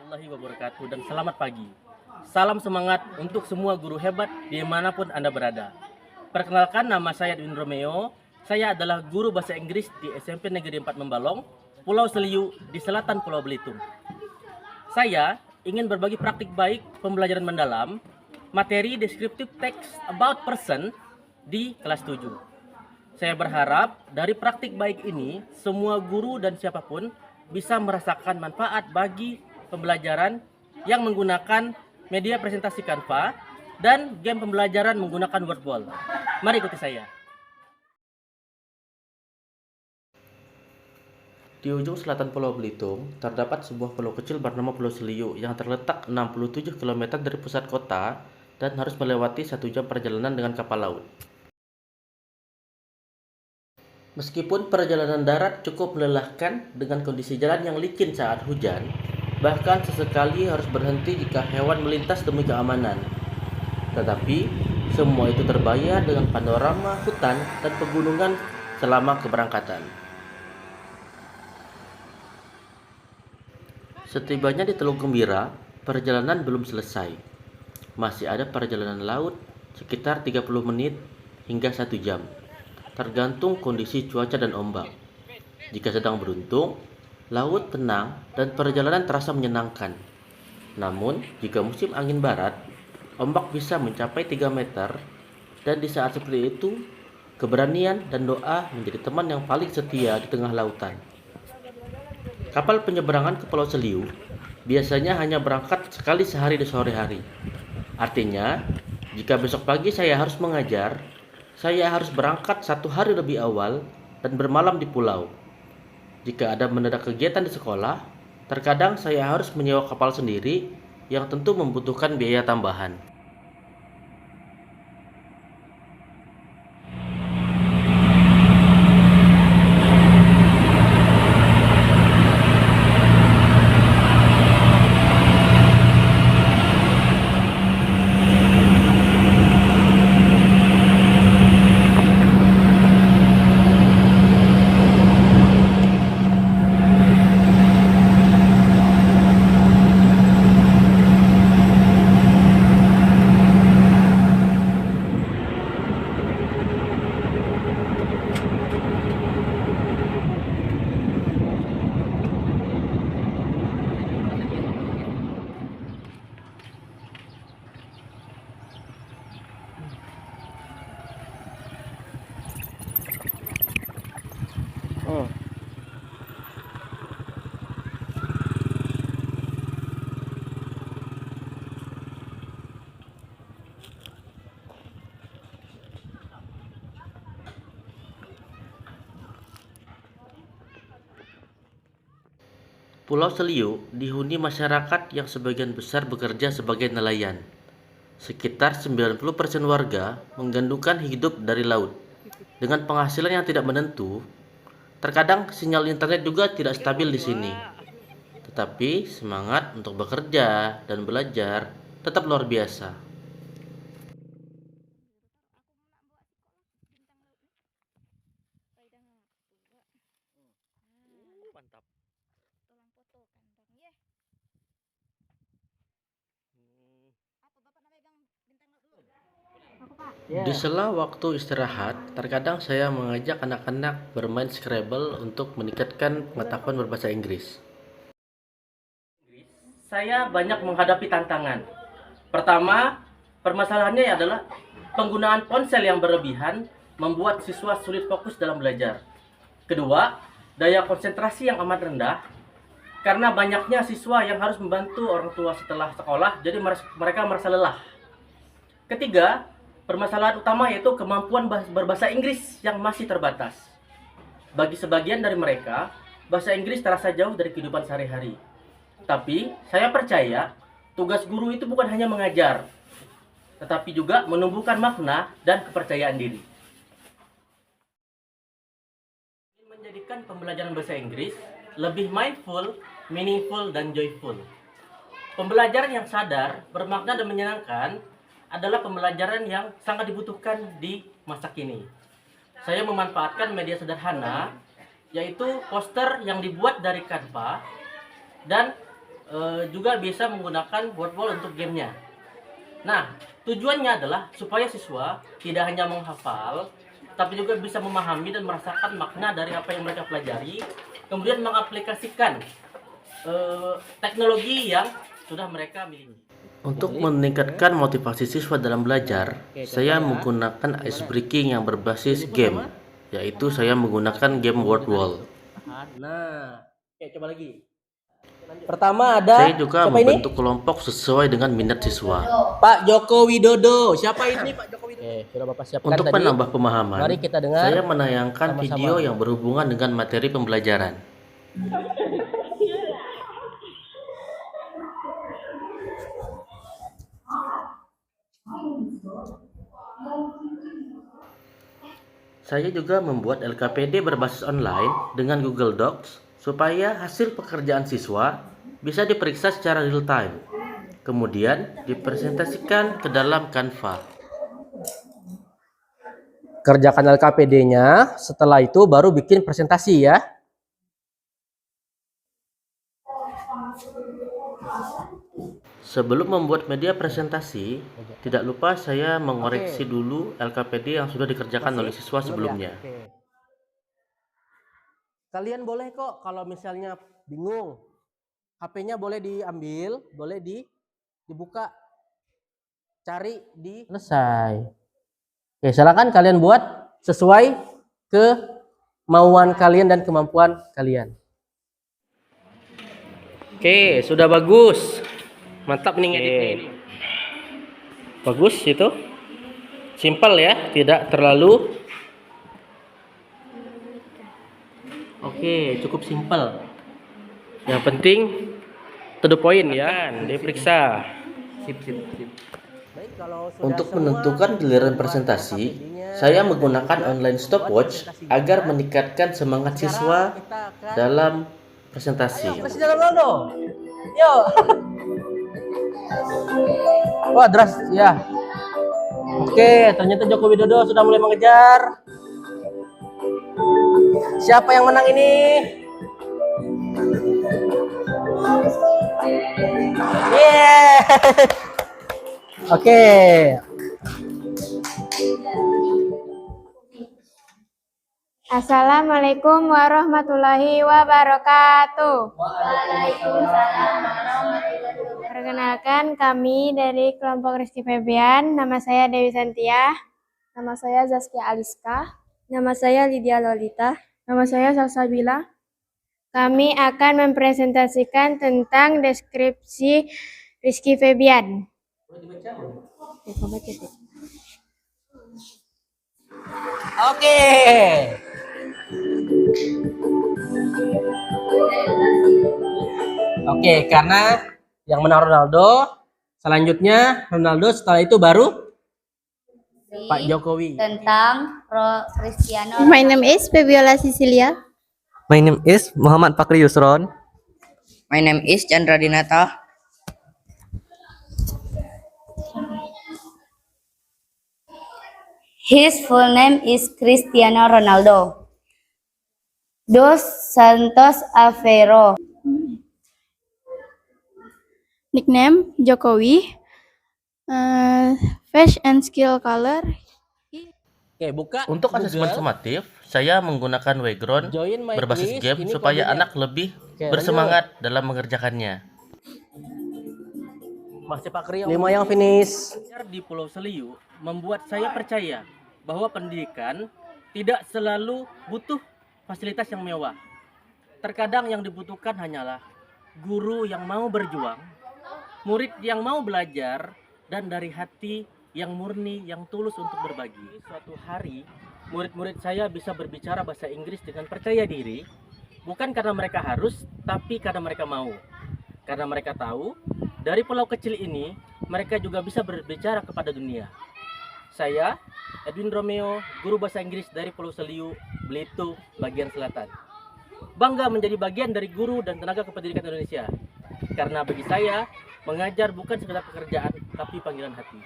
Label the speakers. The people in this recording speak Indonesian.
Speaker 1: warahmatullahi wabarakatuh dan selamat pagi. Salam semangat untuk semua guru hebat dimanapun Anda berada. Perkenalkan, nama saya Edwin Romeo. Saya adalah guru bahasa Inggris di SMP Negeri 4 Membalong, Pulau Seliu di selatan Pulau Belitung. Saya ingin berbagi praktik baik pembelajaran mendalam, materi deskriptif text about person di kelas 7. Saya berharap dari praktik baik ini, semua guru dan siapapun bisa merasakan manfaat bagi pembelajaran yang menggunakan media presentasi Canva dan game pembelajaran menggunakan Wordwall. Mari ikuti saya. Di ujung selatan Pulau Belitung, terdapat sebuah pulau kecil bernama Pulau Seliu yang terletak 67 km dari pusat kota dan harus melewati 1 jam perjalanan dengan kapal laut. Meskipun perjalanan darat cukup melelahkan dengan kondisi jalan yang licin saat hujan, bahkan sesekali harus berhenti jika hewan melintas demi keamanan. Tetapi, semua itu terbayar dengan panorama hutan dan pegunungan selama keberangkatan. Setibanya di Teluk Gembira, perjalanan belum selesai. Masih ada perjalanan laut sekitar 30 menit hingga 1 jam. Tergantung kondisi cuaca dan ombak. Jika sedang beruntung, laut tenang dan perjalanan terasa menyenangkan. Namun, jika musim angin barat, ombak bisa mencapai 3 meter dan di saat seperti itu, keberanian dan doa menjadi teman yang paling setia di tengah lautan. Kapal penyeberangan ke Pulau Seliu biasanya hanya berangkat sekali sehari di sore hari. Artinya, jika besok pagi saya harus mengajar, saya harus berangkat 1 hari lebih awal dan bermalam di pulau. Jika ada mendadak kegiatan di sekolah, terkadang saya harus menyewa kapal sendiri yang tentu membutuhkan biaya tambahan. Oh. Pulau Seliu dihuni masyarakat yang sebagian besar bekerja sebagai nelayan. Sekitar 90% warga menggantungkan hidup dari laut. Dengan penghasilan yang tidak menentu, terkadang sinyal internet juga tidak stabil di sini. Tetapi semangat untuk bekerja dan belajar tetap luar biasa. Mantap. Di sela waktu istirahat, terkadang saya mengajak anak-anak bermain Scrabble untuk meningkatkan pengetahuan berbahasa Inggris. Saya banyak menghadapi tantangan. Pertama, permasalahannya adalah penggunaan ponsel yang berlebihan membuat siswa sulit fokus dalam belajar. Kedua, daya konsentrasi yang amat rendah karena banyaknya siswa yang harus membantu orang tua setelah sekolah, jadi mereka merasa lelah. Ketiga, permasalahan utama yaitu kemampuan berbahasa Inggris yang masih terbatas. Bagi sebagian dari mereka, bahasa Inggris terasa jauh dari kehidupan sehari-hari. Tapi, saya percaya tugas guru itu bukan hanya mengajar, tetapi juga menumbuhkan makna dan kepercayaan diri. Menjadikan pembelajaran bahasa Inggris lebih mindful, meaningful, dan joyful. Pembelajaran yang sadar, bermakna, dan menyenangkan adalah pembelajaran yang sangat dibutuhkan di masa kini. Saya memanfaatkan media sederhana, yaitu poster yang dibuat dari Canva dan juga bisa menggunakan wordwall untuk gamenya. Nah, tujuannya adalah supaya siswa tidak hanya menghafal, tapi juga bisa memahami dan merasakan makna dari apa yang mereka pelajari, kemudian mengaplikasikan teknologi yang sudah mereka miliki. Untuk meningkatkan motivasi siswa dalam belajar, saya menggunakan ice breaking yang berbasis game, yaitu saya menggunakan game Wordwall.
Speaker 2: Nah, oke, coba lagi. Pertama ada
Speaker 1: Saya juga membentuk kelompok sesuai dengan minat siswa.
Speaker 2: Pak Joko Widodo. Siapa ini Pak Joko Widodo? Oke, sudah Bapak siapkan
Speaker 1: Untuk
Speaker 2: tadi.
Speaker 1: menambah pemahaman,
Speaker 2: Mari kita dengar
Speaker 1: saya menayangkan
Speaker 2: sama-sama.
Speaker 1: video yang berhubungan dengan materi pembelajaran. Saya juga membuat LKPD berbasis online dengan Google Docs supaya hasil pekerjaan siswa bisa diperiksa secara real time, kemudian dipresentasikan ke dalam Canva.
Speaker 2: Kerjakan LKPD-nya, setelah itu baru bikin presentasi ya.
Speaker 1: Sebelum membuat media presentasi, tidak lupa saya mengoreksi dulu LKPD yang sudah dikerjakan oleh siswa sebelumnya.
Speaker 2: Kalian boleh kok kalau misalnya bingung, HP-nya boleh diambil, boleh dibuka, cari di selesai. Oke, silakan kalian buat sesuai kemauan kalian dan kemampuan kalian. Oke, sudah bagus. Mantap nih ngeditnya ini. Bagus itu. Simple ya, tidak terlalu. Oke, cukup simple. Yang penting to the point ya, diperiksa. Sip. Baik,
Speaker 1: Untuk menentukan giliran presentasi, saya menggunakan online stopwatch agar meningkatkan semangat siswa dalam presentasi.
Speaker 2: Masih dalam Ronaldo. Yuk. Wah, deras ya. Oke, ternyata Joko Widodo sudah mulai mengejar. Siapa yang menang ini? Yeah. Oke.
Speaker 3: Assalamualaikum warahmatullahi wabarakatuh. Perkenalkan, kami dari kelompok Rizky Febian. Nama saya Dewi Santia. Nama saya Zaskia Aliska. Nama saya Lydia Lolita. Nama saya Salsabila. Kami akan mempresentasikan tentang deskripsi Rizky Febian.
Speaker 2: Oke. Oke, karena yang menang Ronaldo, selanjutnya Ronaldo, setelah itu baru Pak Jokowi.
Speaker 4: Tentang Cristiano.
Speaker 3: My name is Febiola Sicilia.
Speaker 5: My name is Muhammad Fakri Yusron.
Speaker 4: My name is Chandra Dinata. His full name is Cristiano Ronaldo dos Santos Aveiro.
Speaker 3: Nickname Jokowi. Face and skill color.
Speaker 2: Oke, buka
Speaker 1: Untuk
Speaker 2: Google.
Speaker 1: asesmen sumatif, saya menggunakan background
Speaker 2: Join my
Speaker 1: berbasis
Speaker 2: quiz.
Speaker 1: game
Speaker 2: Ini
Speaker 1: supaya
Speaker 2: kodenya.
Speaker 1: anak lebih
Speaker 2: Oke,
Speaker 1: bersemangat dalam mengerjakannya.
Speaker 2: Masih Pak Krio. 5 yang finish.
Speaker 6: Di Pulau Seliu membuat saya percaya bahwa pendidikan tidak selalu butuh fasilitas yang mewah. Terkadang yang dibutuhkan hanyalah guru yang mau berjuang, murid yang mau belajar, dan dari hati yang murni, yang tulus untuk berbagi. Suatu hari, murid-murid saya bisa berbicara bahasa Inggris dengan percaya diri, bukan karena mereka harus, tapi karena mereka mau. Karena mereka tahu, dari pulau kecil ini, mereka juga bisa berbicara kepada dunia. Saya, Edwin Romeo, guru bahasa Inggris dari Pulau Seliu, Belitung, bagian selatan. Bangga menjadi bagian dari guru dan tenaga kependidikan Indonesia. Karena bagi saya, mengajar bukan sekedar pekerjaan, tapi panggilan hati.